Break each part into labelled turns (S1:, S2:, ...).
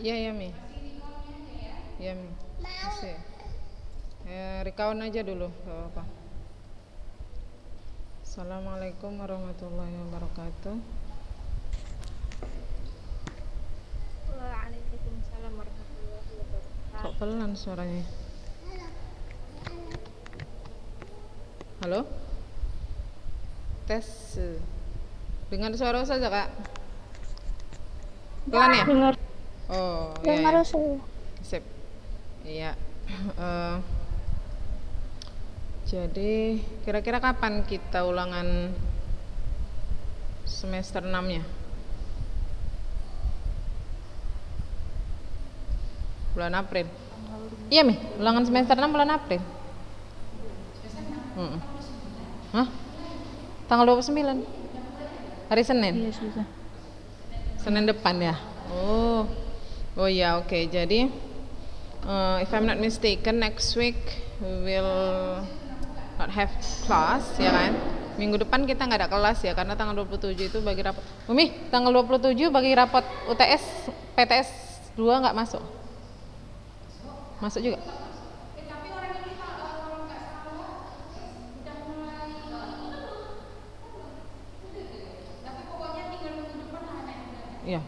S1: Iya, ya, Mi. Iya, Mi. Masih. Recount aja dulu, gak apa-apa. Assalamualaikum warahmatullahi wabarakatuh.
S2: Waalaikumsalam warahmatullahi wabarakatuh.
S1: Kok pelan suaranya? Halo? Tes. Dengar suara saja, Kak? Pelan ya?
S2: Dengar.
S1: Oh,
S2: Dengar
S1: iya.
S2: Rasul.
S1: Sip. Iya. Jadi kira-kira kapan kita ulangan semester 6-nya? Bulan April. Iya, Mi. Ulangan semester 6 bulan April. Hah? Tanggal 29. Hari Senin.
S2: Iya, susah.
S1: Senin depan ya. Oh. Oh ya, oke. Jadi if I'm not mistaken, next week we will not have class, ya kan? Minggu depan kita nggak ada kelas ya, karena tanggal 27 itu bagi rapot. Umi, tanggal 27 bagi rapot UTS, PTS 2 nggak masuk? Masuk juga? Iya.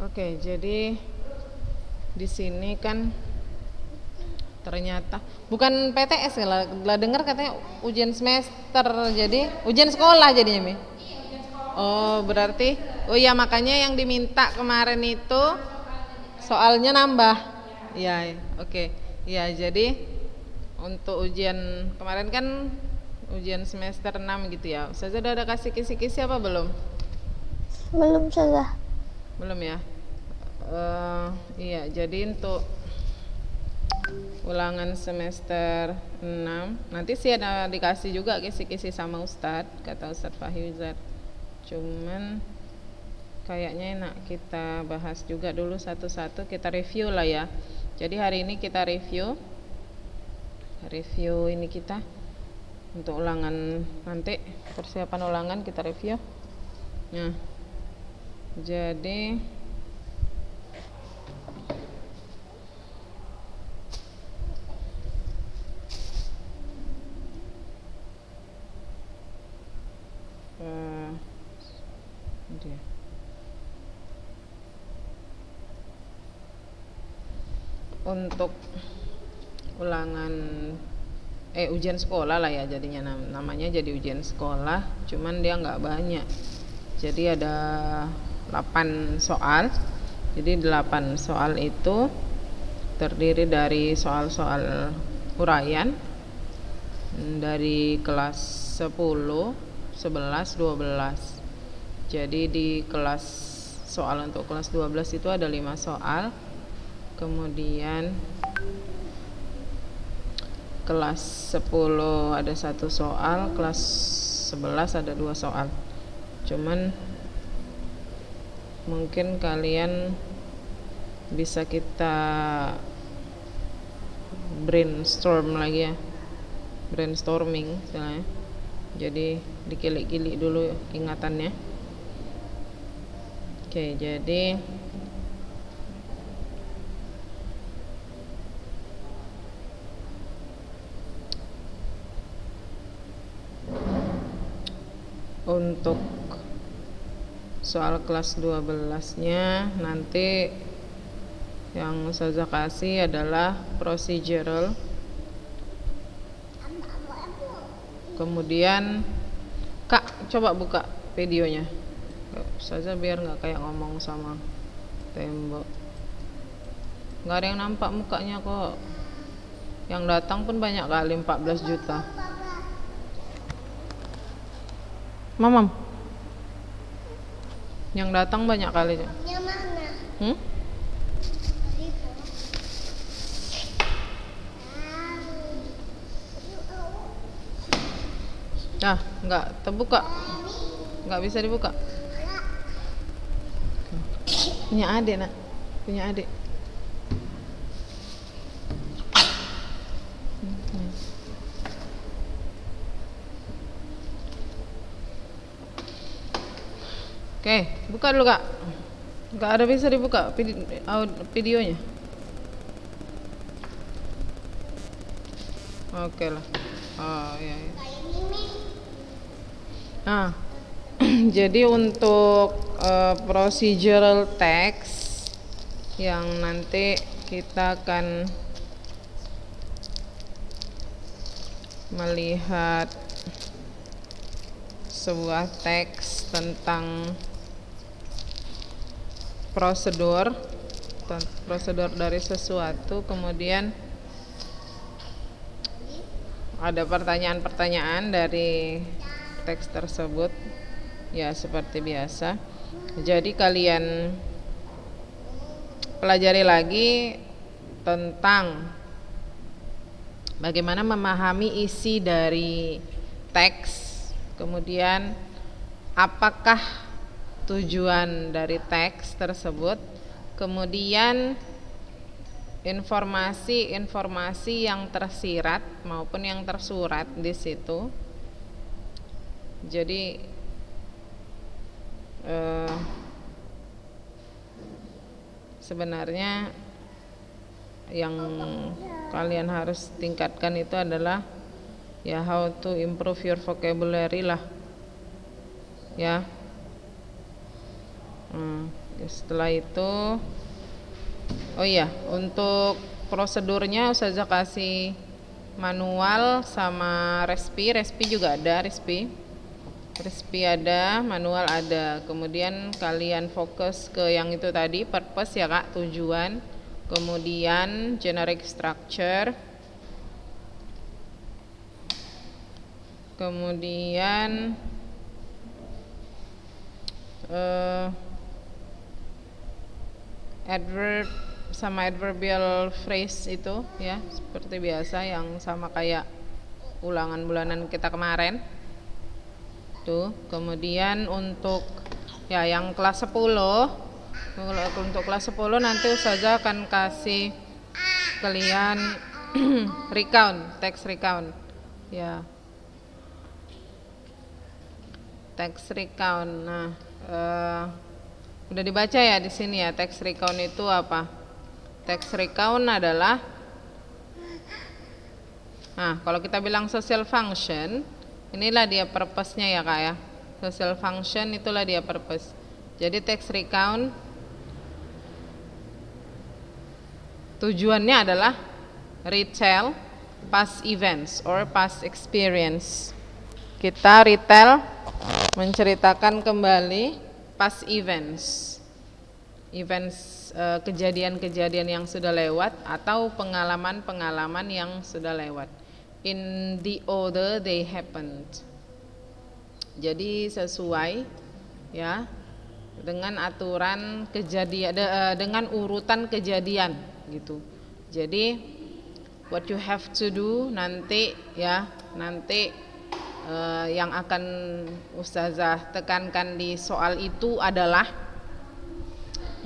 S1: Oke, jadi di sini kan ternyata bukan PTS ya lah, dengar katanya ujian semester, jadi ujian sekolah jadinya, Mi. Oh, berarti oh ya, makanya yang diminta kemarin itu soalnya nambah. Iya, oke. Ya, jadi untuk ujian kemarin kan ujian semester 6 gitu ya. Ustazah udah ada kasih kisi-kisi apa belum?
S2: Belum susah.
S1: Belum ya? Iya, jadi untuk ulangan semester 6 nanti sih ada dikasih juga kisi-kisi sama Ustadz, kata Ustadz Fahyuzat. Cuman kayaknya enak kita bahas juga dulu satu-satu, kita review lah ya. Jadi hari ini kita review ini kita untuk ulangan nanti, persiapan ulangan kita review. Nah, jadi untuk ulangan ujian sekolah lah ya, jadinya namanya jadi ujian sekolah, cuman dia nggak banyak. Jadi ada 8 soal. Jadi 8 soal itu terdiri dari soal-soal uraian dari kelas 10, 11, 12. Jadi di kelas soal untuk kelas 12 itu ada 5 soal. Kemudian kelas 10 ada 1 soal, kelas 11 ada 2 soal. Cuman mungkin kalian bisa kita brainstorm lagi ya, brainstorming istilahnya. Jadi dikilik-kilik dulu ingatannya. Oke, jadi untuk soal kelas 12-nya nanti yang saya kasih adalah procedural. Kemudian Kak, coba buka videonya saja biar nggak kayak ngomong sama tembok. Nggak ada yang nampak mukanya kok. Yang datang pun banyak kali, 14 juta. Mamam, yang datang banyak kali.
S2: Yang mana?
S1: Nggak terbuka, nggak bisa dibuka. Punya adik nak, punya adik. Oke, buka dulu Kak. Nggak ada, bisa dibuka videonya. Oke lah. Oh iya, iya. Nah, jadi untuk procedural text yang nanti kita akan melihat sebuah teks tentang prosedur dari sesuatu, kemudian ada pertanyaan-pertanyaan dari teks tersebut, ya seperti biasa. Jadi kalian pelajari lagi tentang bagaimana memahami isi dari teks, kemudian apakah tujuan dari teks tersebut, kemudian informasi-informasi yang tersirat maupun yang tersurat di situ. Jadi sebenarnya yang kalian harus tingkatkan itu adalah ya how to improve your vocabulary lah ya. Setelah itu, oh iya, untuk prosedurnya Ustazah kasih manual sama respi juga ada, respi ada, manual ada. Kemudian kalian fokus ke yang itu tadi, purpose ya Kak, tujuan. Kemudian generic structure. Kemudian adverb sama adverbial phrase itu ya, seperti biasa yang sama kayak ulangan bulanan kita kemarin tuh. Kemudian untuk ya yang kelas 10, untuk kelas 10 nanti Ustazah akan kasih kalian recount, text recount ya, text recount. Nah, udah dibaca ya di sini ya, text recount itu apa? Text recount adalah, nah kalau kita bilang social function, inilah dia purpose-nya ya Kak ya. Social function itulah dia purpose. Jadi text recount tujuannya adalah retell past events or past experience. Kita retell, menceritakan kembali past events, kejadian-kejadian yang sudah lewat atau pengalaman-pengalaman yang sudah lewat, in the order they happened. Jadi sesuai ya dengan aturan kejadian, dengan urutan kejadian gitu. Jadi what you have to do nanti ya, nanti yang akan Ustazah tekankan di soal itu adalah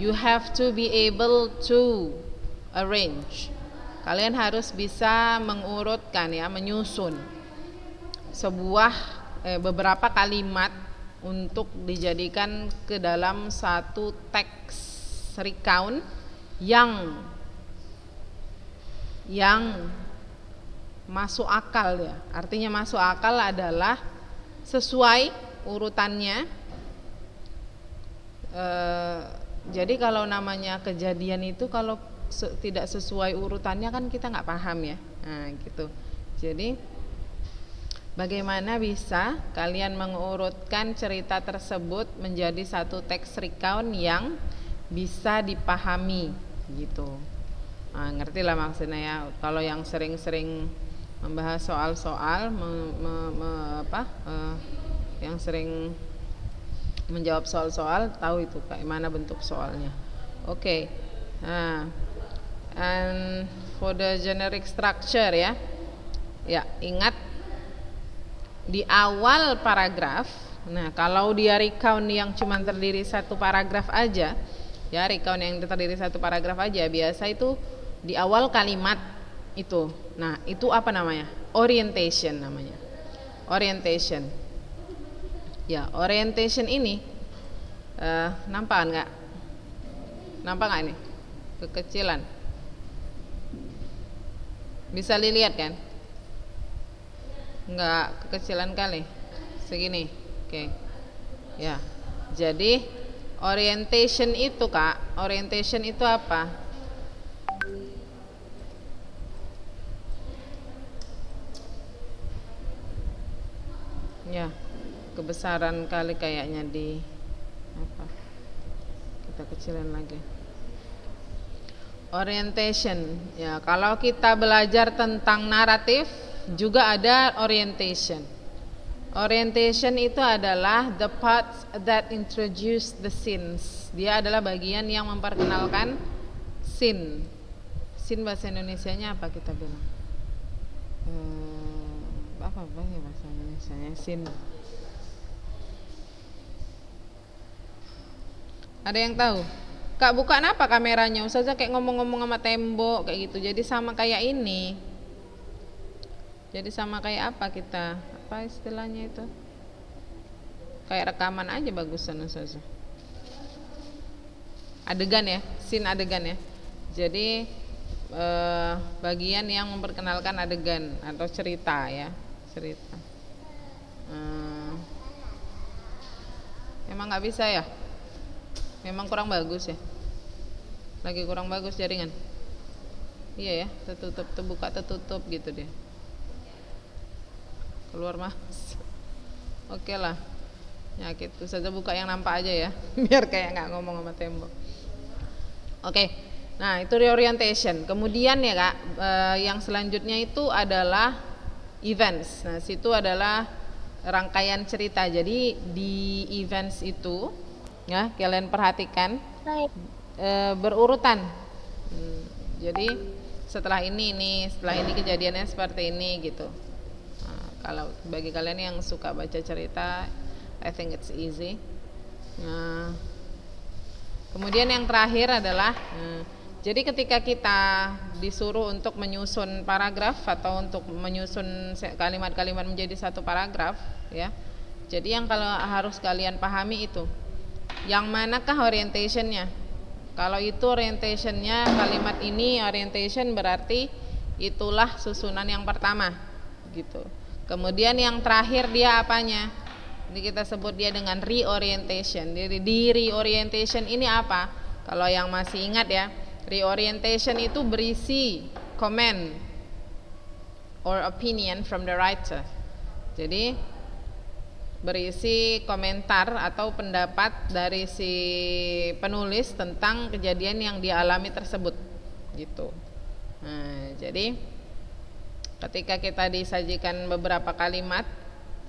S1: you have to be able to arrange. Kalian harus bisa mengurutkan ya, menyusun sebuah beberapa kalimat untuk dijadikan ke dalam satu teks recount yang masuk akal ya. Artinya masuk akal adalah sesuai urutannya. Jadi kalau namanya kejadian itu kalau tidak sesuai urutannya kan kita nggak paham ya. Nah gitu. Jadi bagaimana bisa kalian mengurutkan cerita tersebut menjadi satu teks recount yang bisa dipahami gitu. Nah, ngerti lah maksudnya ya. Kalau yang sering-sering membahas soal-soal, yang sering menjawab soal-soal, tahu itu kayak mana bentuk soalnya. Oke. Nah, and for the generic structure ya, ingat di awal paragraf. Nah, kalau dia recount yang cuma terdiri satu paragraf aja, ya recount yang terdiri satu paragraf aja, biasa itu di awal kalimat itu. Nah, itu apa namanya? Orientation namanya. Orientation. Ya, orientation ini nampak enggak? Nampak nggak ini? Kekecilan. Bisa dilihat kan? Nggak kekecilan kali. Segini. Oke. Ya. Jadi orientation itu, Kak, orientation itu apa? Ya, kebesaran kali kayaknya di apa? Kita kecilin lagi. Orientation. Ya, kalau kita belajar tentang naratif juga ada orientation. Orientation itu adalah the parts that introduce the scenes. Dia adalah bagian yang memperkenalkan scene. Scene bahasa Indonesianya apa kita bilang? Apa ya bahasa Indonesianya? Scene. Ada yang tahu? Kak, buka apa kameranya? Ustazah kayak ngomong-ngomong sama tembok kayak gitu. Jadi sama kayak ini. Jadi sama kayak apa kita? Apa istilahnya itu? Kayak rekaman aja bagusan Ustazah. Adegan ya, scene adegan ya. Jadi bagian yang memperkenalkan adegan atau cerita ya, cerita. Emang nggak bisa ya? Memang kurang bagus ya? Lagi kurang bagus jaringan? Iya ya, tertutup, terbuka, tertutup gitu dia. Keluar mas. Oke lah. Nyakit tuh saja buka yang nampak aja ya. Biar kayak nggak ngomong sama tembok. Oke. Nah, itu reorientation. Kemudian ya Kak, yang selanjutnya itu adalah events. Nah, situ adalah rangkaian cerita. Jadi di events itu ya, kalian perhatikan berurutan. Jadi setelah ini, setelah ini kejadiannya seperti ini gitu. Nah, kalau bagi kalian yang suka baca cerita, I think it's easy. Nah, kemudian yang terakhir adalah jadi ketika kita disuruh untuk menyusun paragraf atau untuk menyusun kalimat-kalimat menjadi satu paragraf ya. Jadi yang kalau harus kalian pahami itu yang manakah orientationnya. Kalau itu orientationnya kalimat ini orientation berarti itulah susunan yang pertama gitu. Kemudian yang terakhir dia apanya? Ini kita sebut dia dengan reorientation. Jadi di reorientation ini apa? Kalau yang masih ingat ya, reorientation itu berisi comment or opinion from the writer. Jadi berisi komentar atau pendapat dari si penulis tentang kejadian yang dialami tersebut gitu. Nah, jadi ketika kita disajikan beberapa kalimat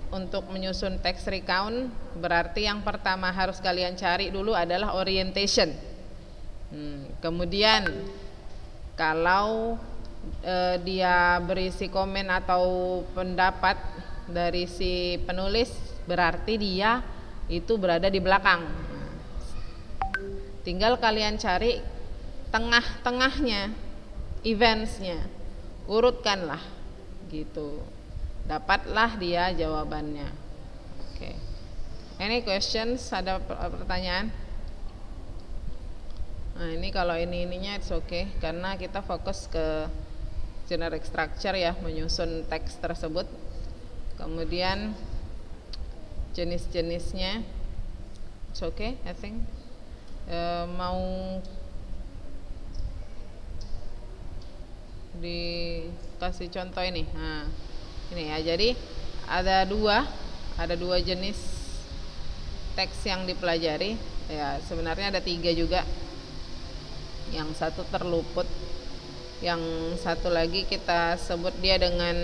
S1: untuk menyusun teks recount, berarti yang pertama harus kalian cari dulu adalah orientation. Kemudian kalau dia berisi komen atau pendapat dari si penulis, berarti dia itu berada di belakang. Tinggal kalian cari tengah-tengahnya, eventsnya, urutkanlah gitu. Dapatlah dia jawabannya. Oke. Any questions? Ada pertanyaan? Nah, ini kalau ininya it's okay karena kita fokus ke generic structure ya, menyusun teks tersebut. Kemudian jenis-jenisnya it's okay, I think. Mau dikasih contoh ini. Nah, ini ya. Jadi ada dua jenis teks yang dipelajari. Ya, sebenarnya ada 3 juga. Yang satu terluput, yang satu lagi kita sebut dia dengan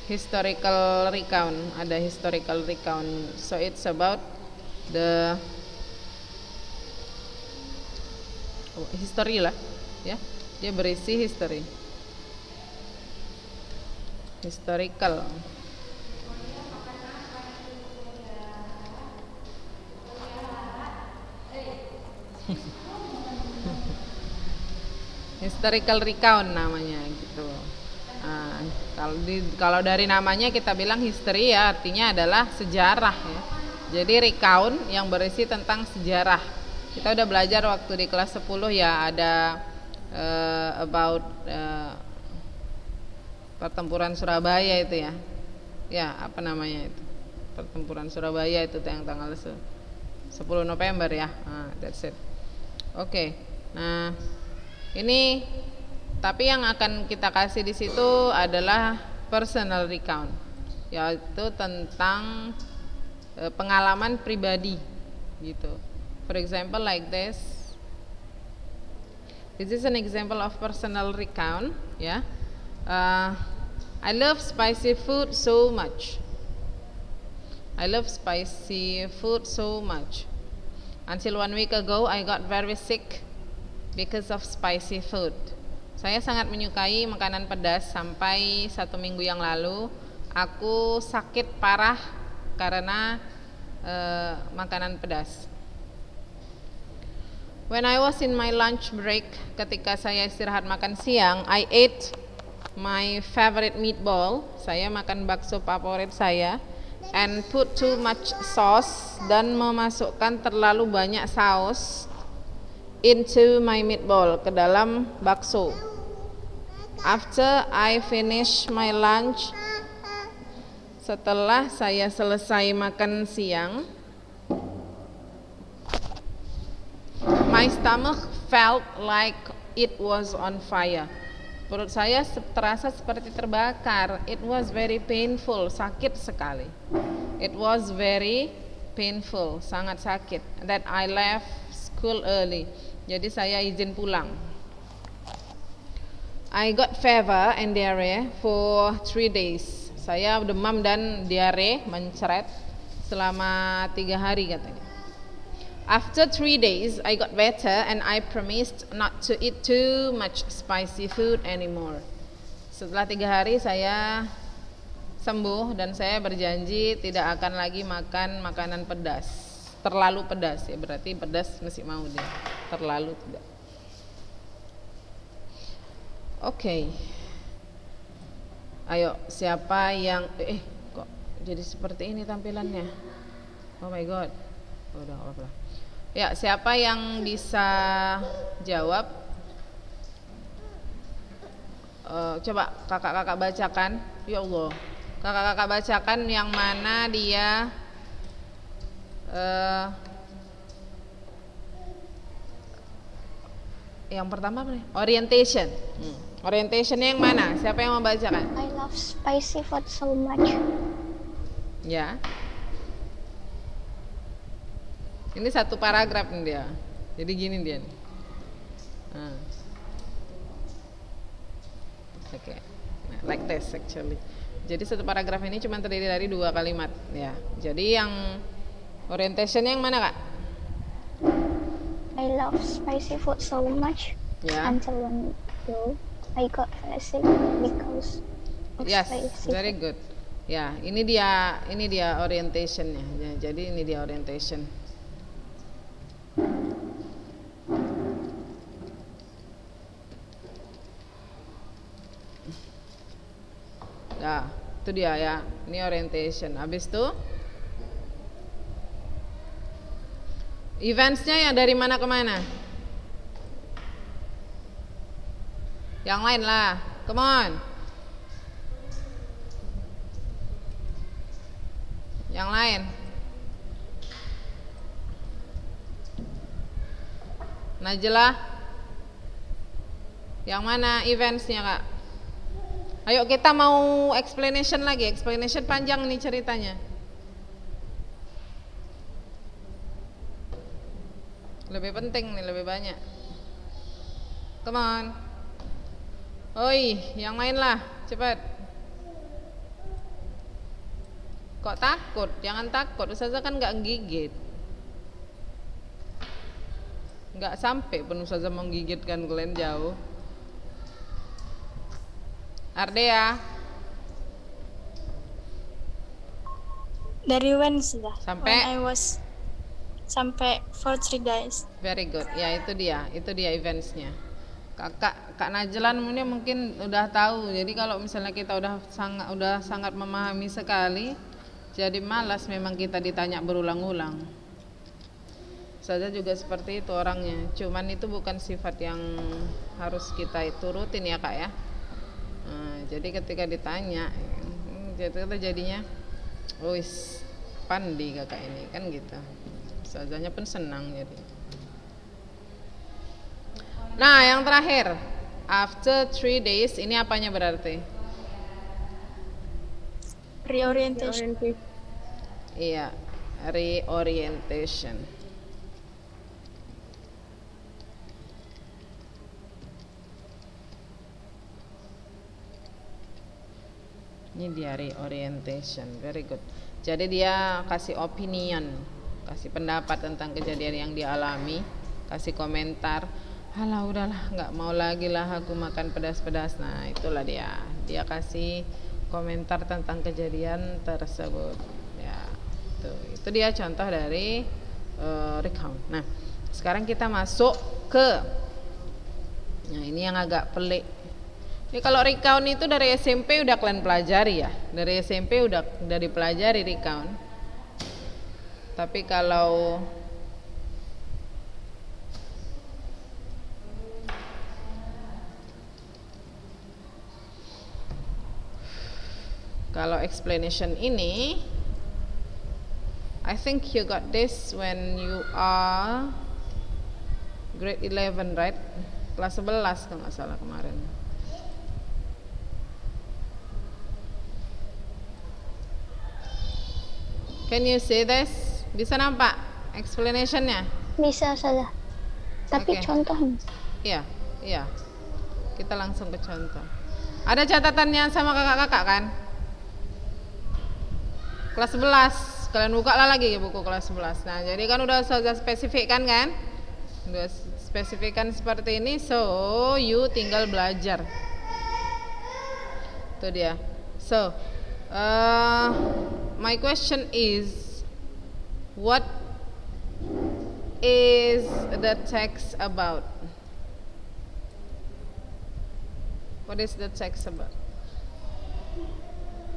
S1: historical recount. Ada historical recount, so it's about the history lah ya, dia berisi history, historical. Historical recount namanya gitu. Nah, kalau dari namanya kita bilang history ya, artinya adalah sejarah ya. Jadi recount yang berisi tentang sejarah. Kita udah belajar waktu di kelas 10 ya, ada about pertempuran Surabaya itu ya. Ya, apa namanya itu? Pertempuran Surabaya itu yang tanggal 10 November ya. That's it. Oke. Nah, ini tapi yang akan kita kasih di situ adalah personal recount, yaitu tentang pengalaman pribadi gitu. For example like this. This is an example of personal recount ya. I love spicy food so much. I love spicy food so much. Until 1 week ago I got very sick because of spicy food. Saya sangat menyukai makanan pedas sampai 1 minggu yang lalu aku sakit parah karena makanan pedas. When I was in my lunch break, ketika saya istirahat makan siang, I ate my favorite meatball. Saya makan bakso favorit saya, and put too much sauce, dan memasukkan terlalu banyak saus into my meatball, ke dalam bakso. After I finish my lunch, setelah saya selesai makan siang, my stomach felt like it was on fire. Perut saya terasa seperti terbakar. It was very painful, sakit sekali. It was very painful, sangat sakit. That I left school early. Jadi saya izin pulang. I got fever and diarrhea for 3 days. Saya demam dan diare mencret selama 3 hari katanya. After 3 days, I got better and I promised not to eat too much spicy food anymore. Setelah 3 hari saya sembuh dan saya berjanji tidak akan lagi makan makanan pedas. Terlalu pedas ya, berarti pedas masih mau dia. Terlalu tidak. Oke. Ayo, siapa yang kok jadi seperti ini tampilannya? Oh my god. Udah apa-apa. Ya, siapa yang bisa jawab? Coba kakak-kakak bacakan. Ya Allah, kakak-kakak bacakan yang mana dia yang pertama apa nih? Orientation. Orientationnya yang mana? Siapa yang mau bacakan?
S2: I love spicy food so much.
S1: Ya. Ini satu paragraf nih dia. Jadi gini dia. Oke. Nah, like this actually. Jadi satu paragraf ini cuma terdiri dari 2 kalimat ya. Jadi yang orientation yang mana, Kak?
S2: I love spicy food so much.
S1: Ya.
S2: Until 1 week ago I got very sick because of
S1: Yes,
S2: spicy
S1: very
S2: food.
S1: good. Ya, ini dia orientationnya. Ya, jadi ini dia orientation. Nah, itu dia ya. Ini orientation. Habis itu eventsnya yang dari mana ke mana? Yang lain lah. Come on. Yang lain. Najlah. Yang mana eventsnya, Kak? Ayo kita mau explanation lagi. Explanation panjang nih ceritanya. Lebih penting nih, lebih banyak. Come on. Oi, yang lain lah, cepat. Kok takut? Jangan takut, Ustazah kan gak gigit. Gak sampai pun Ustazah menggigitkan kalian jauh. Ardea.
S3: Dari when sudah?
S1: Sampai?
S3: When I was sampai for 3 days.
S1: Very good. Ya itu dia eventsnya. Kak Najlan ini mungkin udah tahu. Jadi kalau misalnya kita udah sangat memahami sekali, jadi malas memang kita ditanya berulang-ulang. Saja juga seperti itu orangnya. Cuman itu bukan sifat yang harus kita turutin ya kak ya. Nah, jadi ketika ditanya, kita jadinya, wis pandi kakak ini kan gitu. Sajanya pun senang jadi. Nah yang terakhir, after 3 days ini apanya berarti?
S3: Reorientation.
S1: Iya, reorientation. Ini dia reorientation, very good. Jadi dia kasih opinion, kasih pendapat tentang kejadian yang dialami, kasih komentar. Halah udahlah, nggak mau lagi lah aku makan pedas-pedas. Nah itulah dia kasih komentar tentang kejadian tersebut. Ya, itu dia contoh dari recount. Nah sekarang kita masuk ke, nah ini yang agak pelik. Ini kalau recount itu dari SMP udah kalian pelajari ya. Dari SMP udah dipelajari recount. Tapi kalau explanation ini, I think you got this when you are grade 11, right? Kelas 11 kalau nggak salah kemarin. Can you see this? Bisa nampak explanationnya?
S2: Bisa saja. Tapi
S1: Oke.
S2: contohnya.
S1: Iya. Kita langsung ke contoh. Ada catatannya sama kakak-kakak kan? Kelas 11. Kalian buka lah lagi buku kelas 11. Nah, jadi kan udah saya spesifikkan kan? Udah spesifikkan seperti ini, so you tinggal belajar. Itu dia. So, my question is, what is the text about? What is the text about?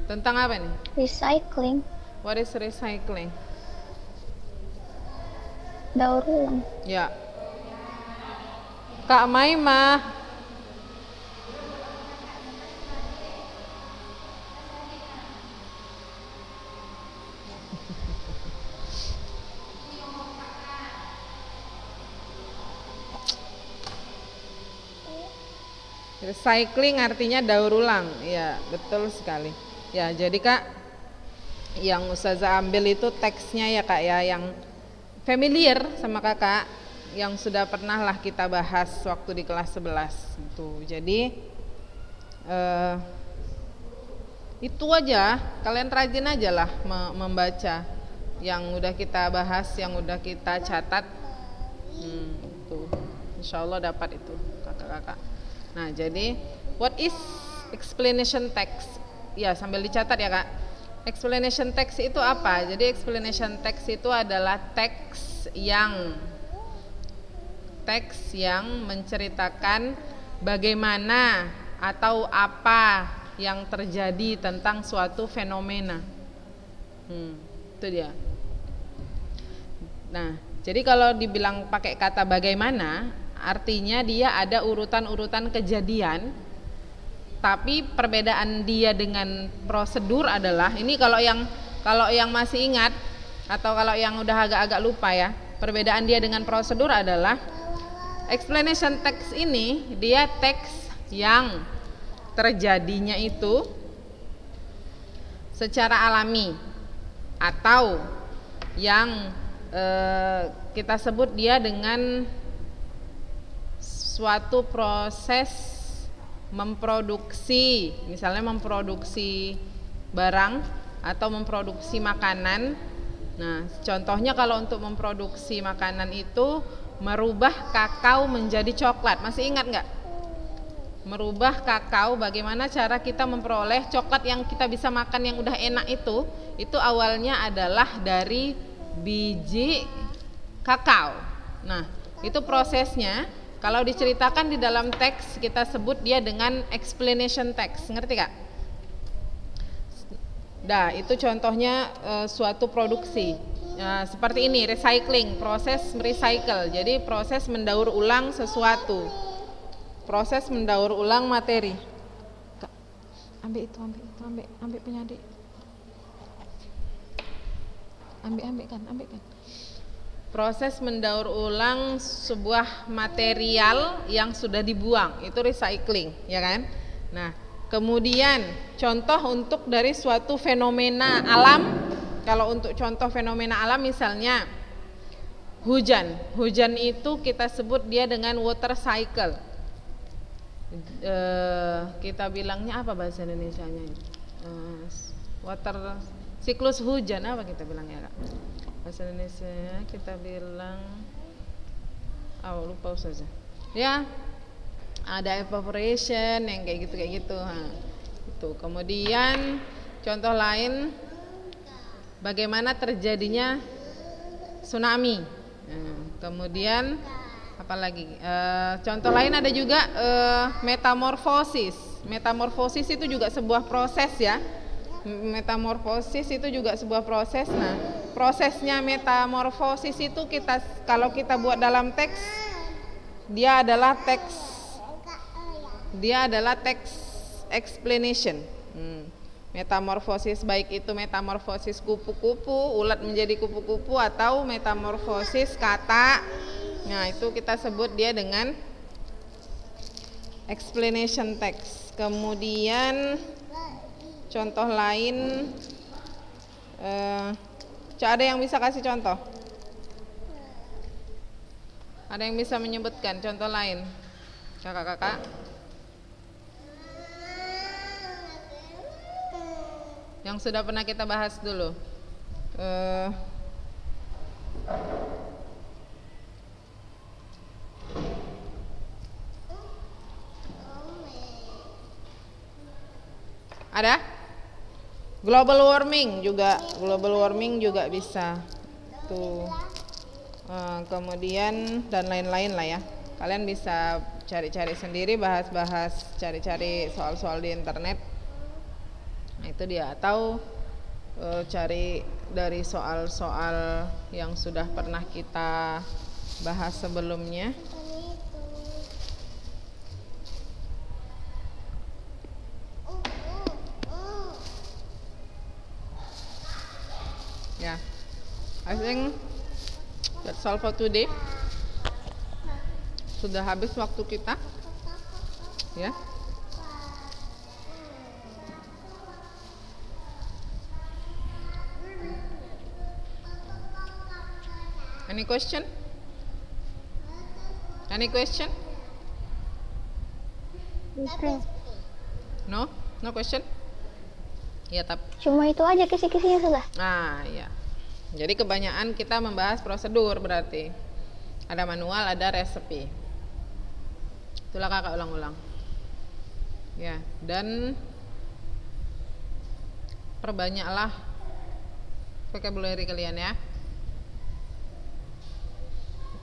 S1: Tentang apa nih?
S2: Recycling.
S1: What is recycling?
S2: Daur ulang.
S1: Ya. Kak Maimah. Recycling artinya daur ulang. Ya, betul sekali. Ya, jadi Kak, yang Ustazah ambil itu teksnya ya Kak ya, yang familiar sama Kakak, yang sudah pernah lah kita bahas waktu di kelas 11 gitu. Jadi itu aja, kalian rajin aja lah membaca yang udah kita bahas, yang udah kita catat. Tuh, insya Allah dapat itu kakak-kakak. Nah, jadi what is explanation text? Ya, sambil dicatat ya Kak. Explanation text itu apa? Jadi explanation text itu adalah teks yang menceritakan bagaimana atau apa yang terjadi tentang suatu fenomena. Itu dia. Nah, jadi kalau dibilang pakai kata bagaimana, artinya dia ada urutan-urutan kejadian, tapi perbedaan dia dengan prosedur adalah, ini kalau yang masih ingat atau kalau yang udah agak-agak lupa ya, perbedaan dia dengan prosedur adalah explanation text ini dia teks yang terjadinya itu secara alami, atau yang kita sebut dia dengan suatu proses memproduksi, misalnya memproduksi barang atau memproduksi makanan. Nah, contohnya kalau untuk memproduksi makanan itu merubah kakao menjadi coklat. Masih ingat nggak? Merubah kakao, bagaimana cara kita memperoleh coklat yang kita bisa makan yang udah enak itu awalnya adalah dari biji kakao. Nah, itu prosesnya. Kalau diceritakan di dalam teks, kita sebut dia dengan explanation text. Ngerti Kak? Nah, itu contohnya suatu produksi. Ya, seperti ini, recycling, proses recycle. Jadi proses mendaur ulang sesuatu. Proses mendaur ulang materi. Kak, ambil itu, ambil punya adik. Ambil kan. Proses mendaur ulang sebuah material yang sudah dibuang, itu recycling, ya kan? Nah, kemudian contoh untuk dari suatu fenomena alam. Kalau untuk contoh fenomena alam misalnya hujan itu kita sebut dia dengan water cycle. Kita bilangnya apa bahasa Indonesianya? Water siklus hujan apa kita bilangnya, Kak? Bahasa Indonesia kita bilang lupa saja. Ya, ada evaporation yang kayak gitu. Itu. Kemudian contoh lain bagaimana terjadinya tsunami. Kemudian apalagi? Contoh lain ada juga metamorfosis. Metamorfosis itu juga sebuah proses ya. Metamorfosis itu juga sebuah proses. Nah, prosesnya metamorfosis itu kalau kita buat dalam teks, dia adalah teks explanation. Metamorfosis baik itu metamorfosis kupu-kupu, ulat menjadi kupu-kupu, atau metamorfosis kata. Nah, itu kita sebut dia dengan explanation text. Kemudian contoh lain, ada yang bisa kasih contoh? Ada yang bisa menyebutkan contoh lain? Kakak-kakak? Yang sudah pernah kita bahas dulu. Ada? Global warming juga bisa. Tuh. Kemudian dan lain-lain lah ya. Kalian bisa cari-cari sendiri, cari-cari soal-soal di internet. Nah, itu dia, atau cari dari soal-soal yang sudah pernah kita bahas sebelumnya. Ya, I think that's all for today. Sudah habis waktu kita, ya. Any question? No question? Ya,
S2: Cuma itu aja kisi-kisinya sudah.
S1: Ya. Jadi kebanyakan kita membahas prosedur berarti. Ada manual, ada resepi. Itulah kakak ulang-ulang. Ya, dan perbanyaklah vocabulary kalian ya.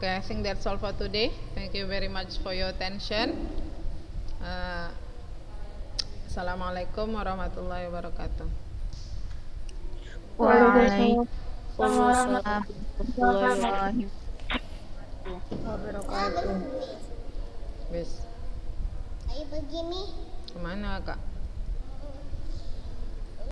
S1: Okay, I think that's all for today. Thank you very much for your attention. Assalamualaikum warahmatullahi wabarakatuh.
S4: Waalaikumsalam warahmatullahi wabarakatuh.
S1: Bis.
S2: Ayo begini.
S1: Kemana kak?